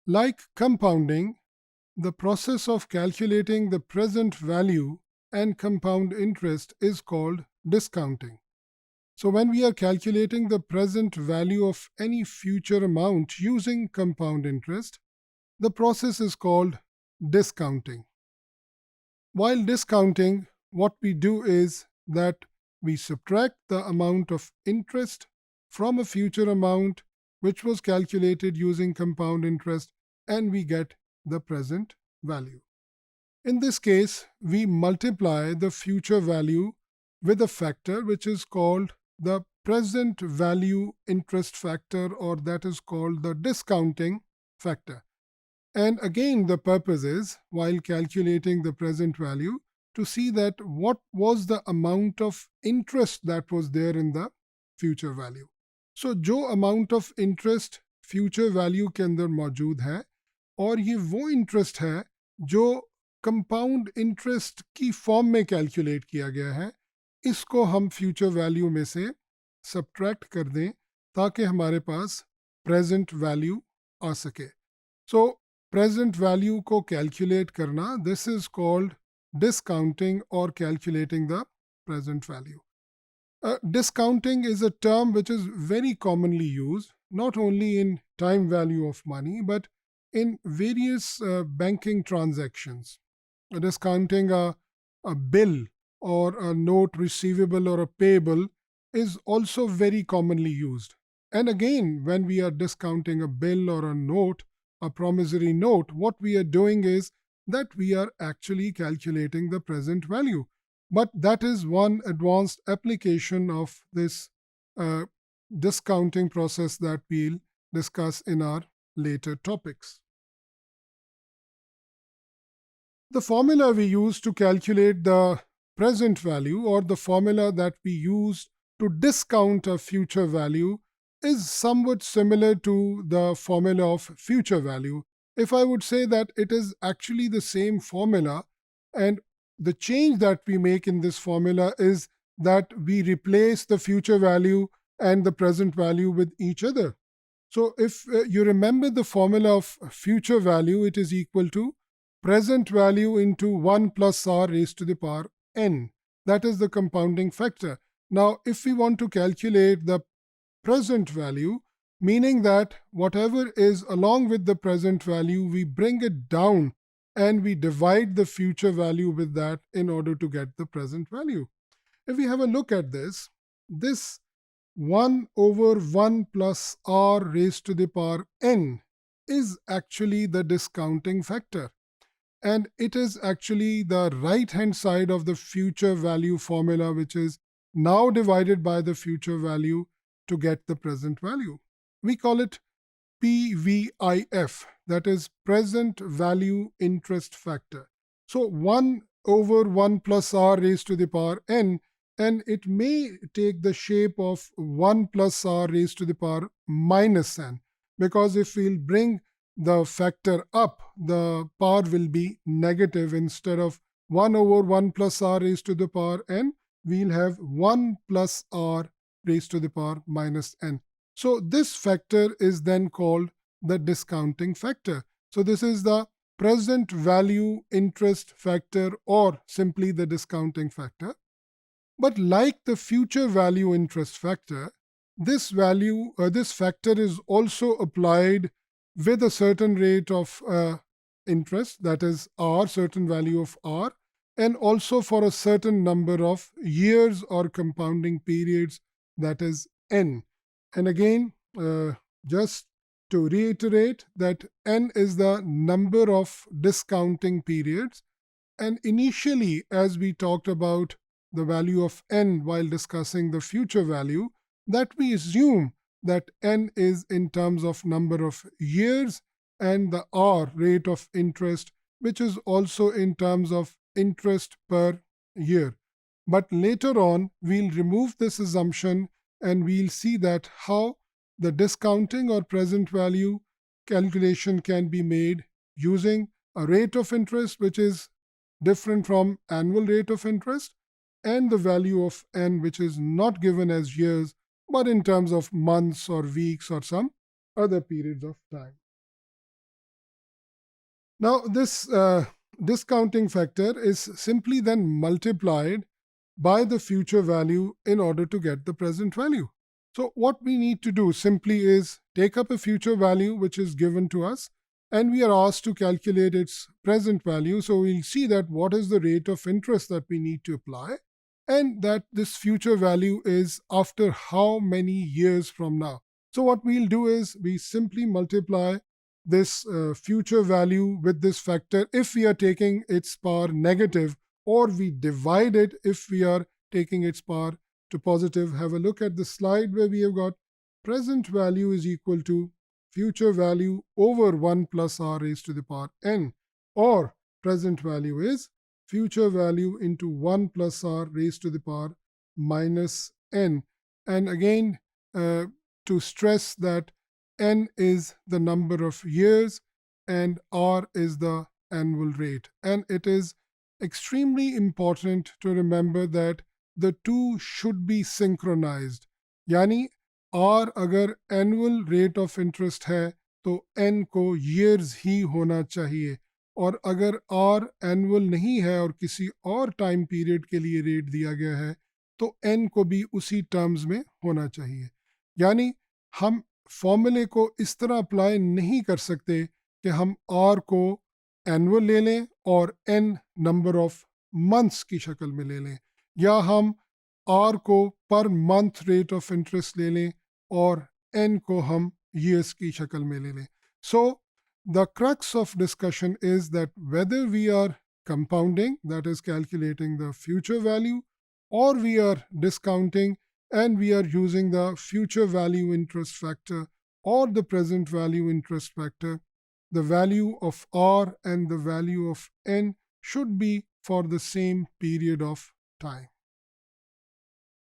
Like compounding, the process of calculating the present value and compound interest is called discounting. So, when we are calculating the present value of any future amount using compound interest, the process is called discounting. While discounting, what we do is that we subtract the amount of interest from a future amount which was calculated using compound interest, and we get the present value. In this case, we multiply the future value with a factor which is called the present value interest factor, or that is called the discounting factor. And again, the purpose is, while calculating the present value, to see that what was the amount of interest that was there in the future value. So जो amount of interest future value के अंदर मौजूद है, और ये वो interest है जो कंपाउंड इंटरेस्ट की फॉर्म में कैलकुलेट किया गया है, इसको हम फ्यूचर वैल्यू में से सब्ट्रैक्ट कर दें ताकि हमारे पास प्रेजेंट वैल्यू आ सके. सो प्रेजेंट वैल्यू को कैलकुलेट करना, this is called discounting or calculating the present value. Discounting is a term which is very commonly used, not only in time value of money, but in various banking transactions. Discounting a bill or a note receivable or a payable is also very commonly used. And again, when we are discounting a bill or a note, a promissory note, what we are doing is that we are actually calculating the present value. But that is one advanced application of this uh, discounting process that we'll discuss in our later topics. The formula we use to calculate the present value, or the formula that we use to discount a future value, is somewhat similar to the formula of future value. If I would say that it is actually the same formula, and the change that we make in this formula is that we replace the future value and the present value with each other. So if you remember the formula of future value, it is equal to present value into 1 plus r raised to the power n. That is the compounding factor. Now, if we want to calculate the present value, meaning that whatever is along with the present value, we bring it down and we divide the future value with that in order to get the present value. If we have a look at this 1 over 1 plus r raised to the power n is actually the discounting factor. And it is actually the right hand side of the future value formula, which is now divided by the future value to get the present value. We call it PVIF, that is present value interest factor. So 1 over 1 plus r raised to the power n, and it may take the shape of 1 plus r raised to the power minus n, because if we'll bring the factor up, the power will be negative. Instead of 1 over 1 plus r raised to the power n, we'll have 1 plus r raised to the power minus n. So this factor is then called the discounting factor. So this is the present value interest factor, or simply the discounting factor. But like the future value interest factor, this factor is also applied with a certain rate of interest, that is r, certain value of r, and also for a certain number of years or compounding periods, that is n. And again, just to reiterate that n is the number of discounting periods. And initially, as we talked about the value of n while discussing the future value, that we assume that n is in terms of number of years, and the r, rate of interest, which is also in terms of interest per year. But later on, we'll remove this assumption and we'll see that how the discounting or present value calculation can be made using a rate of interest which is different from annual rate of interest, and the value of n which is not given as years but in terms of months or weeks or some other periods of time. Now, this discounting factor is simply then multiplied by the future value in order to get the present value. So, what we need to do simply is take up a future value which is given to us, and we are asked to calculate its present value. So, we'll see that what is the rate of interest that we need to apply, and that this future value is after how many years from now. So, what we'll do is we simply multiply this future value with this factor if we are taking its power negative, or we divide it if we are taking its power to positive. Have a look at the slide where we have got present value is equal to future value over 1 plus r raised to the power n, or present value is future value into 1 plus r raised to the power minus n. And again, to stress that n is the number of years and r is the annual rate. And it is extremely important to remember that the two should be synchronized. यानी r अगर annual rate of interest है तो n को years ही होना चाहिए, और अगर r annual नहीं है और किसी और टाइम पीरियड के लिए रेट दिया गया है तो n को भी उसी टर्म्स में होना चाहिए. यानी हम फॉर्मूले को इस तरह अप्लाई नहीं कर सकते कि हम r को एनुअल ले लें और n नंबर ऑफ मंथ्स की शक्ल में ले लें, या हम r को per month rate of interest ले लें और n को हम years की शक्ल में ले लें. So the crux of discussion is that whether we are compounding, that is calculating the future value, or we are discounting and we are using the future value interest factor or the present value interest factor, the value of r and the value of n should be for the same period of time.